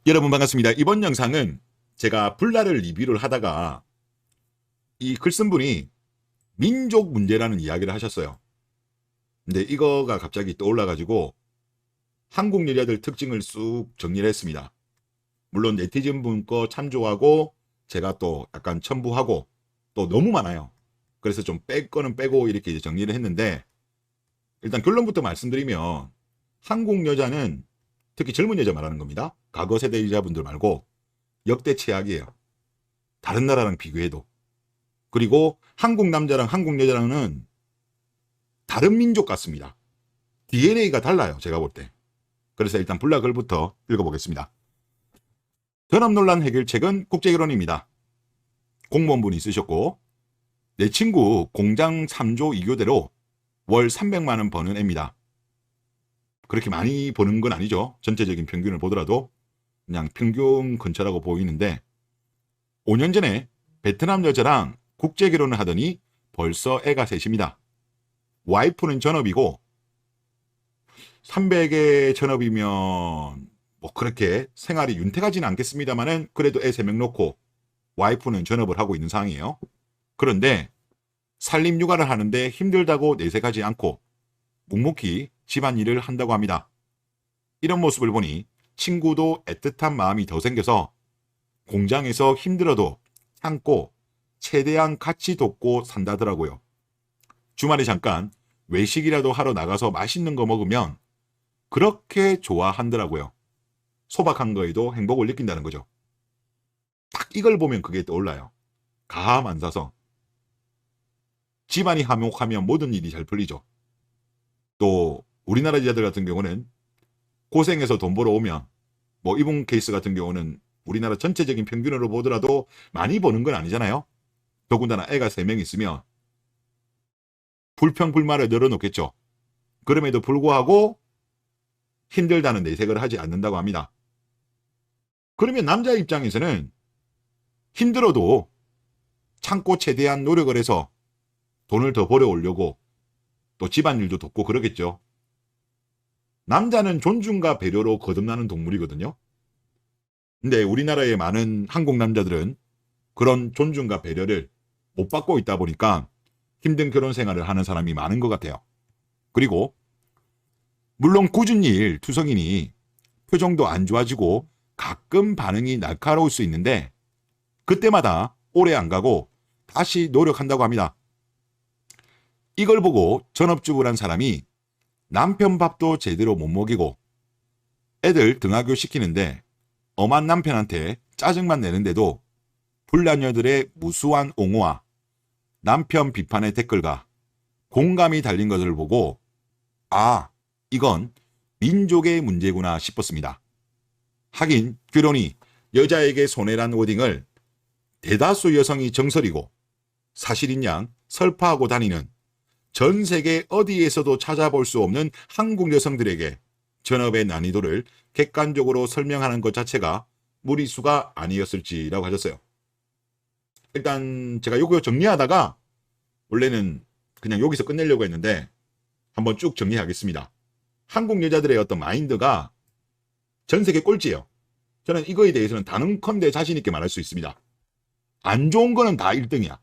여러분 반갑습니다. 이번 영상은 제가 불나를 리뷰를 하다가 이 글 쓴 분이 민족 문제라는 이야기를 하셨어요. 근데 이거가 갑자기 떠올라가지고 한국 여자들 특징을 쑥 정리를 했습니다. 물론 네티즌 분 거 참조하고 제가 또 약간 첨부하고 또 너무 많아요. 그래서 좀 뺄 거는 빼고 이렇게 이제 정리를 했는데, 일단 결론부터 말씀드리면 한국 여자는, 특히 젊은 여자 말하는 겁니다. 과거 세대 여자분들 말고 역대 최악이에요. 다른 나라랑 비교해도. 그리고 한국 남자랑 한국 여자랑은 다른 민족 같습니다. DNA가 달라요, 제가 볼 때. 그래서 일단 불나글부터 읽어보겠습니다. 전업 논란 해결책은 국제결혼입니다. 공무원분이 쓰셨고, 내 친구 공장 3조 2교대로 월 300만 원 버는 애입니다. 그렇게 많이 버는 건 아니죠. 전체적인 평균을 보더라도 그냥 평균 근처라고 보이는데, 5년 전에 베트남 여자랑 국제 결혼을 하더니 벌써 애가 셋입니다. 와이프는 전업이고, 300의 전업이면 뭐 그렇게 생활이 윤택하지는 않겠습니다만은 그래도 애 3명 놓고 와이프는 전업을 하고 있는 상황이에요. 그런데 살림 육아를 하는데 힘들다고 내색하지 않고 묵묵히 집안일을 한다고 합니다. 이런 모습을 보니 친구도 애틋한 마음이 더 생겨서 공장에서 힘들어도 참고 최대한 같이 돕고 산다더라고요. 주말에 잠깐 외식이라도 하러 나가서 맛있는 거 먹으면 그렇게 좋아한더라고요. 소박한 거에도 행복을 느낀다는 거죠. 딱 이걸 보면 그게 떠올라요. 감 안 사서. 집안이 화목하면 모든 일이 잘 풀리죠. 또 우리나라 여자들 같은 경우는 고생해서 돈 벌어 오면, 뭐 이분 케이스 같은 경우는 우리나라 전체적인 평균으로 보더라도 많이 버는 건 아니잖아요. 더군다나 애가 3명 있으면 불평불만을 늘어놓겠죠. 그럼에도 불구하고 힘들다는 내색을 하지 않는다고 합니다. 그러면 남자 입장에서는 힘들어도 참고 최대한 노력을 해서 돈을 더 벌어오려고 또 집안일도 돕고 그러겠죠. 남자는 존중과 배려로 거듭나는 동물이거든요. 근데 우리나라의 많은 한국 남자들은 그런 존중과 배려를 못 받고 있다 보니까 힘든 결혼 생활을 하는 사람이 많은 것 같아요. 그리고 물론 꾸준히 일 투성이니 표정도 안 좋아지고 가끔 반응이 날카로울 수 있는데, 그때마다 오래 안 가고 다시 노력한다고 합니다. 이걸 보고 전업주부란 사람이 남편 밥도 제대로 못 먹이고 애들 등하교 시키는데 엄한 남편한테 짜증만 내는데도 불난녀들의 무수한 옹호와 남편 비판의 댓글과 공감이 달린 것을 보고, 아, 이건 민족의 문제구나 싶었습니다. 하긴 결혼이 여자에게 손해란 워딩을 대다수 여성이 정설이고 사실인 양 설파하고 다니는 전 세계 어디에서도 찾아볼 수 없는 한국 여성들에게 전업의 난이도를 객관적으로 설명하는 것 자체가 무리수가 아니었을지라고 하셨어요. 일단 제가 요거 정리하다가 원래는 그냥 여기서 끝내려고 했는데 한번 쭉 정리하겠습니다. 한국 여자들의 어떤 마인드가 전 세계 꼴찌예요. 저는 이거에 대해서는 단언컨대 자신 있게 말할 수 있습니다. 안 좋은 거는 다 1등이야.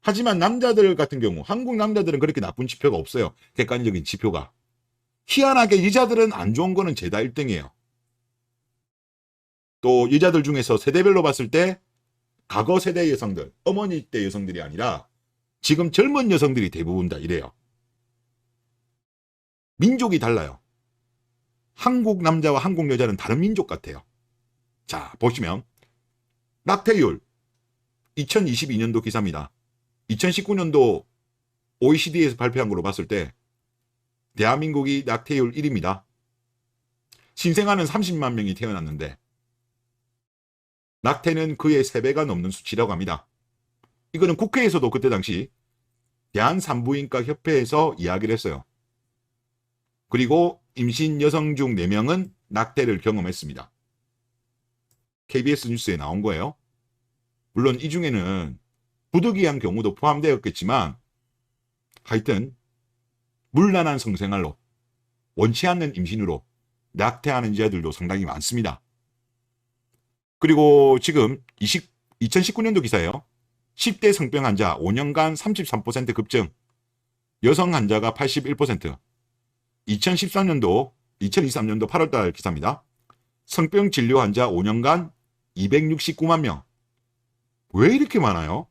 하지만 남자들 같은 경우, 한국 남자들은 그렇게 나쁜 지표가 없어요. 객관적인 지표가. 희한하게 여자들은 안 좋은 거는 죄다 1등이에요. 또 여자들 중에서 세대별로 봤을 때 과거 세대 여성들, 어머니 때 여성들이 아니라 지금 젊은 여성들이 대부분 다 이래요. 민족이 달라요. 한국 남자와 한국 여자는 다른 민족 같아요. 자, 보시면 낙태율 2022년도 기사입니다. 2019년도 OECD에서 발표한 걸로 봤을 때 대한민국이 낙태율 1위입니다. 신생아는 30만 명이 태어났는데 낙태는 그의 3배가 넘는 수치라고 합니다. 이거는 국회에서도 그때 당시 대한산부인과 협회에서 이야기를 했어요. 그리고 임신 여성 중 4명은 낙태를 경험했습니다. KBS 뉴스에 나온 거예요. 물론 이 중에는 부득이한 경우도 포함되었겠지만 하여튼 물란한 성생활로, 원치 않는 임신으로 낙태하는 여자들도 상당히 많습니다. 그리고 지금 2019년도 기사예요. 10대 성병 환자 5년간 33% 급증, 여성 환자가 81%. 2023년도 8월달 기사입니다. 성병 진료 환자 5년간 269만 명. 왜 이렇게 많아요?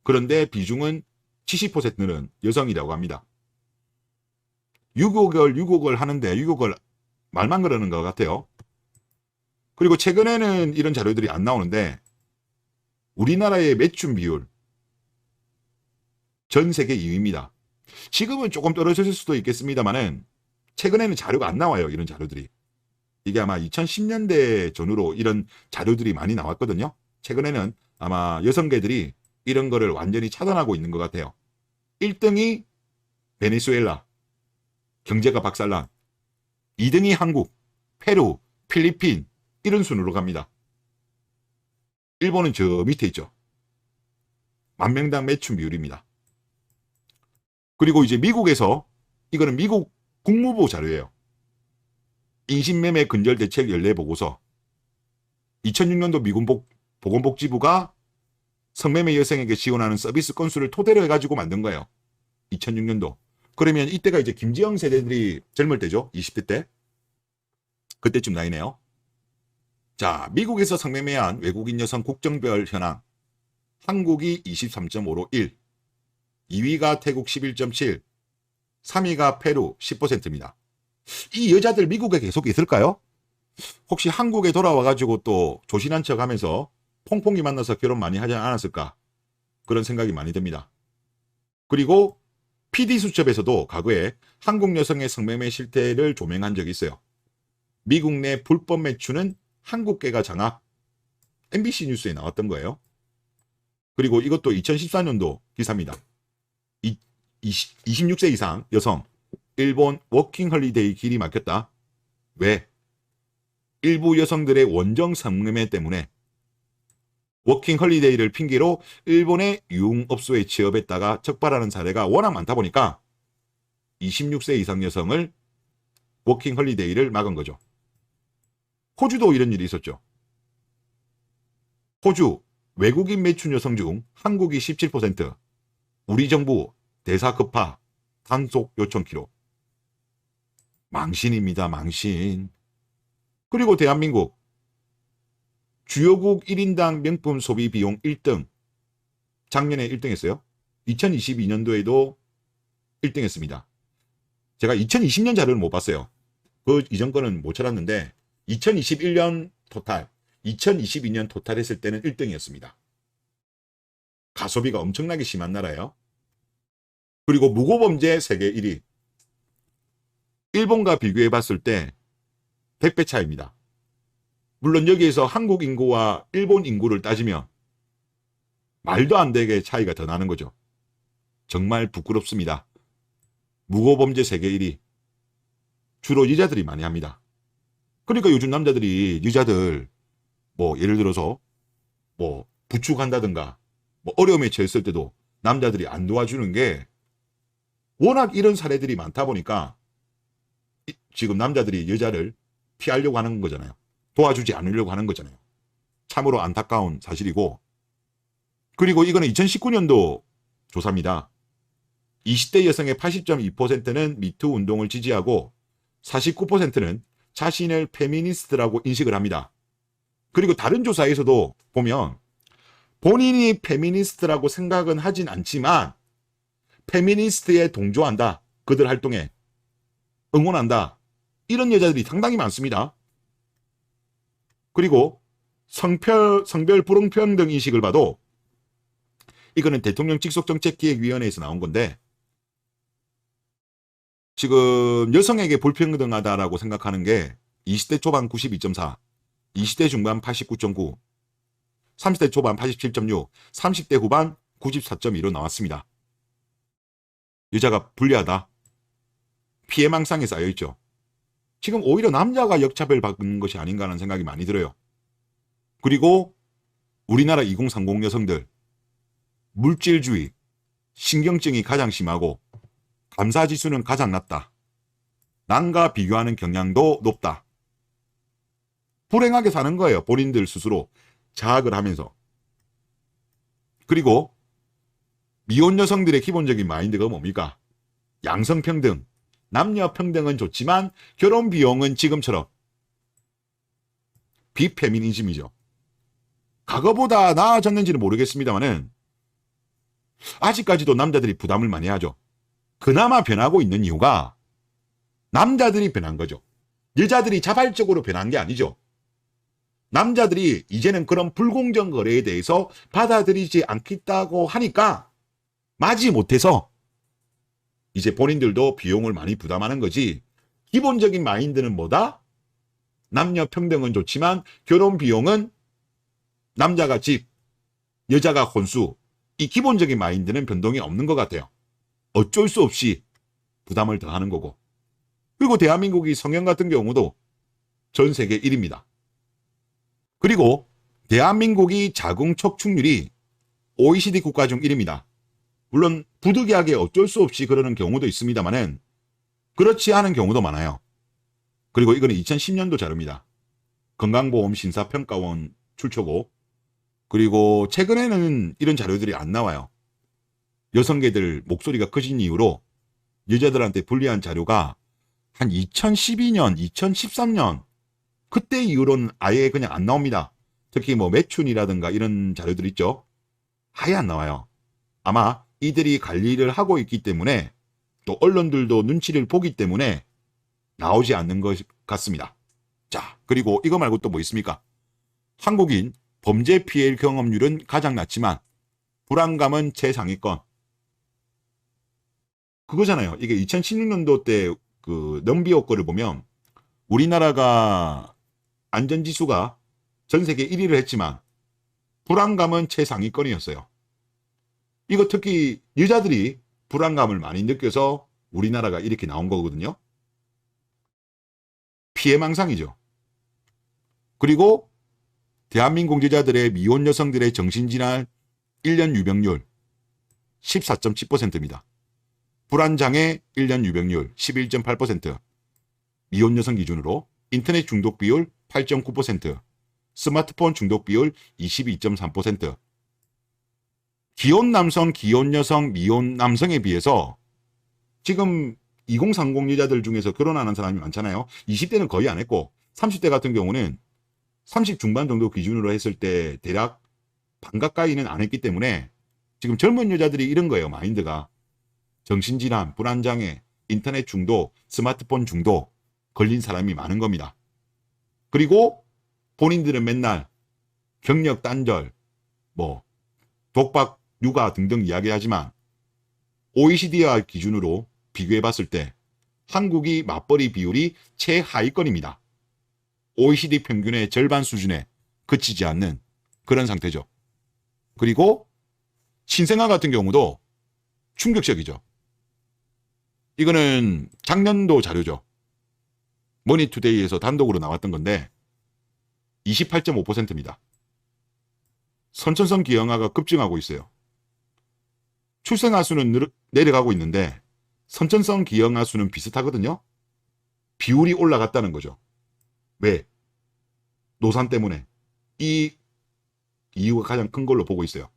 그런데 비중은 70%는 여성이라고 합니다. 유곡을 하는데 유곡을 말만 그러는 것 같아요. 그리고 최근에는 이런 자료들이 안 나오는데 우리나라의 매춘 비율 전 세계 2위입니다. 지금은 조금 떨어졌을 수도 있겠습니다만은 최근에는 자료가 안 나와요. 이런 자료들이. 이게 아마 2010년대 전후로 이런 자료들이 많이 나왔거든요. 최근에는 아마 여성계들이 이런 거를 완전히 차단하고 있는 것 같아요. 1등이 베네수엘라, 경제가 박살난. 2등이 한국, 페루, 필리핀 이런 순으로 갑니다. 일본은 저 밑에 있죠. 만명당 매춘 비율입니다. 그리고 이제 미국에서 이거는 미국 국무부 자료예요. 인신매매 근절 대책 연례 보고서. 2006년도 미국 보건복지부가 성매매 여성에게 지원하는 서비스 건수를 토대로 해가지고 만든 거예요. 2006년도. 그러면 이때가 이제 김지영 세대들이 젊을 때죠. 20대 때. 그때쯤 나이네요. 자, 미국에서 성매매한 외국인 여성 국정별 현황. 한국이 23.5로 1. 2위가 태국 11.7. 3위가 페루 10%입니다. 이 여자들 미국에 계속 있을까요? 혹시 한국에 돌아와가지고 또 조신한 척 하면서 퐁퐁이 만나서 결혼 많이 하지 않았을까? 그런 생각이 많이 듭니다. 그리고 PD수첩에서도 과거에 한국 여성의 성매매 실태를 조명한 적이 있어요. 미국 내 불법 매춘은 한국계가 장악. MBC 뉴스에 나왔던 거예요. 그리고 이것도 2014년도 기사입니다. 26세 이상 여성 일본 워킹 헐리데이 길이 막혔다. 왜? 일부 여성들의 원정 성매매 때문에 워킹 헐리데이를 핑계로 일본의 유흥업소에 취업했다가 적발하는 사례가 워낙 많다 보니까 26세 이상 여성을 워킹 헐리데이를 막은 거죠. 호주도 이런 일이 있었죠. 호주 외국인 매춘 여성 중 한국이 17%, 우리 정부 대사 급파, 단속 요청 기록. 망신입니다. 망신. 그리고 대한민국 주요국 1인당 명품 소비 비용 1등. 작년에 1등 했어요. 2022년도에도 1등 했습니다. 제가 2020년 자료를 못 봤어요. 그 이전 거는 못 찾았는데 2021년 토탈, 2022년 토탈 했을 때는 1등이었습니다. 가소비가 엄청나게 심한 나라예요. 그리고 무고범죄 세계 1위. 일본과 비교해 봤을 때 100배 차이입니다. 물론 여기에서 한국 인구와 일본 인구를 따지면 말도 안 되게 차이가 더 나는 거죠. 정말 부끄럽습니다. 무고범죄 세계 1위. 주로 여자들이 많이 합니다. 그러니까 요즘 남자들이 여자들 뭐 예를 들어서 뭐 부축한다든가 뭐 어려움에 처했을 때도 남자들이 안 도와주는 게 워낙 이런 사례들이 많다 보니까 지금 남자들이 여자를 피하려고 하는 거잖아요. 도와주지 않으려고 하는 거잖아요. 참으로 안타까운 사실이고, 그리고 이거는 2019년도 조사입니다. 20대 여성의 80.2%는 미투 운동을 지지하고 49%는 자신을 페미니스트라고 인식을 합니다. 그리고 다른 조사에서도 보면 본인이 페미니스트라고 생각은 하진 않지만 페미니스트에 동조한다. 그들 활동에 응원한다. 이런 여자들이 상당히 많습니다. 그리고 성별 불공평등 인식을 봐도 이거는 대통령 직속정책기획위원회에서 나온 건데 지금 여성에게 불평등하다라고 생각하는 게 20대 초반 92.4, 20대 중반 89.9, 30대 초반 87.6, 30대 후반 94.2로 나왔습니다. 여자가 불리하다. 피해망상에 쌓여있죠. 지금 오히려 남자가 역차별 받는 것이 아닌가 하는 생각이 많이 들어요. 그리고 우리나라 2030 여성들 물질주의, 신경증이 가장 심하고 감사지수는 가장 낮다. 남과 비교하는 경향도 높다. 불행하게 사는 거예요. 본인들 스스로 자학을 하면서. 그리고 미혼 여성들의 기본적인 마인드가 뭡니까? 양성평등, 남녀평등은 좋지만 결혼 비용은 지금처럼 비페미니즘이죠. 과거보다 나아졌는지는 모르겠습니다만은 아직까지도 남자들이 부담을 많이 하죠. 그나마 변하고 있는 이유가 남자들이 변한 거죠. 여자들이 자발적으로 변한 게 아니죠. 남자들이 이제는 그런 불공정 거래에 대해서 받아들이지 않겠다고 하니까 마지 못해서 이제 본인들도 비용을 많이 부담하는 거지. 기본적인 마인드는 뭐다? 남녀 평등은 좋지만 결혼 비용은 남자가 집, 여자가 혼수. 이 기본적인 마인드는 변동이 없는 것 같아요. 어쩔 수 없이 부담을 더하는 거고. 그리고 대한민국이 성형 같은 경우도 전 세계 1위입니다. 그리고 대한민국이 자궁 척축률이 OECD 국가 중 1위입니다. 물론 부득이하게 어쩔 수 없이 그러는 경우도 있습니다만은 그렇지 않은 경우도 많아요. 그리고 이거는 2010년도 자료입니다. 건강보험심사평가원 출처고, 그리고 최근에는 이런 자료들이 안 나와요. 여성계들 목소리가 커진 이유로 여자들한테 불리한 자료가 한 2012년, 2013년 그때 이후로는 아예 그냥 안 나옵니다. 특히 뭐 매춘이라든가 이런 자료들 있죠. 아예 안 나와요. 아마 이들이 관리를 하고 있기 때문에 또 언론들도 눈치를 보기 때문에 나오지 않는 것 같습니다. 자, 그리고 이거 말고 또 뭐 있습니까? 한국인 범죄 피해 경험률은 가장 낮지만 불안감은 최상위권. 그거잖아요. 이게 2016년도 때 그 넘비오 거를 보면 우리나라가 안전지수가 전 세계 1위를 했지만 불안감은 최상위권이었어요. 이거 특히 여자들이 불안감을 많이 느껴서 우리나라가 이렇게 나온 거거든요. 피해망상이죠. 그리고 대한민국 여자들의 미혼 여성들의 정신질환 1년 유병률 14.7%입니다. 불안장애 1년 유병률 11.8%, 미혼 여성 기준으로 인터넷 중독 비율 8.9%, 스마트폰 중독 비율 22.3%. 기혼 남성, 기혼 여성, 미혼 남성에 비해서 지금 2030 여자들 중에서 결혼하는 사람이 많잖아요. 20대는 거의 안 했고 30대 같은 경우는 30 중반 정도 기준으로 했을 때 대략 반 가까이는 안 했기 때문에 지금 젊은 여자들이 이런 거예요. 마인드가. 정신질환, 불안장애, 인터넷 중독, 스마트폰 중독 걸린 사람이 많은 겁니다. 그리고 본인들은 맨날 경력 단절, 뭐 독박, 육아 등등 이야기하지만 OECD와 기준으로 비교해 봤을 때 한국이 맞벌이 비율이 최하위권입니다. OECD 평균의 절반 수준에 그치지 않는 그런 상태죠. 그리고 신생아 같은 경우도 충격적이죠. 이거는 작년도 자료죠. 머니투데이에서 단독으로 나왔던 건데 28.5%입니다. 선천성 기형아가 급증하고 있어요. 출생아 수는 내려가고 있는데 선천성 기형아 수는 비슷하거든요. 비율이 올라갔다는 거죠. 왜? 노산 때문에. 이 이유가 가장 큰 걸로 보고 있어요.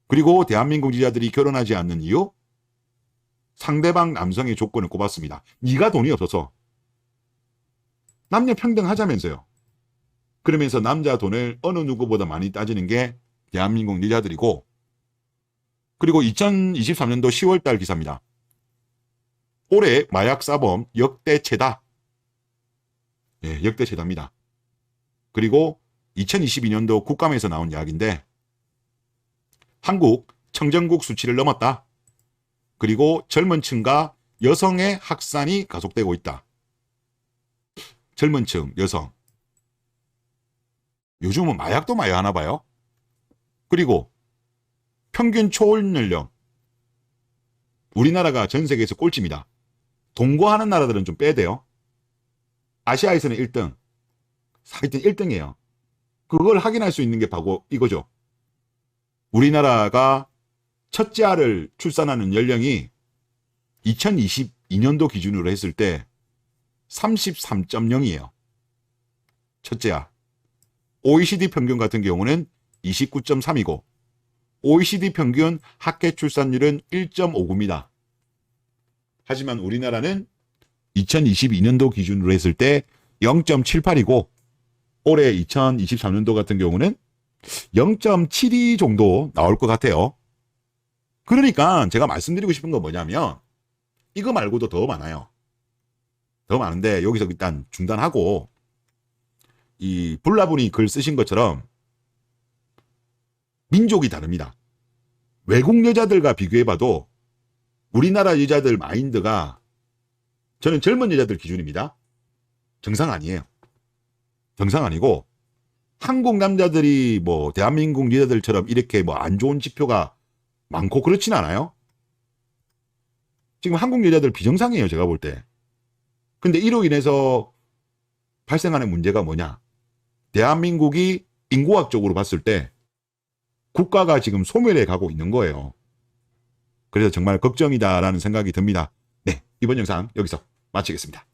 그리고 대한민국 여자들이 결혼하지 않는 이유? 상대방 남성의 조건을 꼽았습니다. 네가 돈이 없어서. 남녀 평등하자면서요. 그러면서 남자 돈을 어느 누구보다 많이 따지는 게 대한민국 여자들이고, 그리고 2023년도 10월달 기사입니다. 올해 마약 사범 역대 최다. 예, 역대 최다입니다. 그리고 2022년도 국감에서 나온 이야기인데 한국 청정국 수치를 넘었다. 그리고 젊은 층과 여성의 확산이 가속되고 있다. 젊은 층, 여성. 요즘은 마약도 많이 하나 봐요. 그리고 평균 초월 연령. 우리나라가 전 세계에서 꼴찌입니다. 동거하는 나라들은 좀 빼야 돼요. 아시아에서는 1등. 하여튼 1등이에요. 그걸 확인할 수 있는 게 바로 이거죠. 우리나라가 첫째 아를 출산하는 연령이 2022년도 기준으로 했을 때 33.0이에요. 첫째야. OECD 평균 같은 경우는 29.3이고 OECD 평균 합계 출산율은 1.59입니다. 하지만 우리나라는 2022년도 기준으로 했을 때 0.78이고 올해 2023년도 같은 경우는 0.72 정도 나올 것 같아요. 그러니까 제가 말씀드리고 싶은 건 뭐냐면 이거 말고도 더 많아요. 더 많은데 여기서 일단 중단하고 이 불나분이 글 쓰신 것처럼 민족이 다릅니다. 외국 여자들과 비교해봐도 우리나라 여자들 마인드가 저는 젊은 여자들 기준입니다. 정상 아니에요. 정상 아니고 한국 남자들이 뭐 대한민국 여자들처럼 이렇게 뭐 안 좋은 지표가 많고 그렇진 않아요. 지금 한국 여자들 비정상이에요. 제가 볼 때. 근데 이로 인해서 발생하는 문제가 뭐냐. 대한민국이 인구학적으로 봤을 때 국가가 지금 소멸해 가고 있는 거예요. 그래서 정말 걱정이다라는 생각이 듭니다. 네, 이번 영상 여기서 마치겠습니다.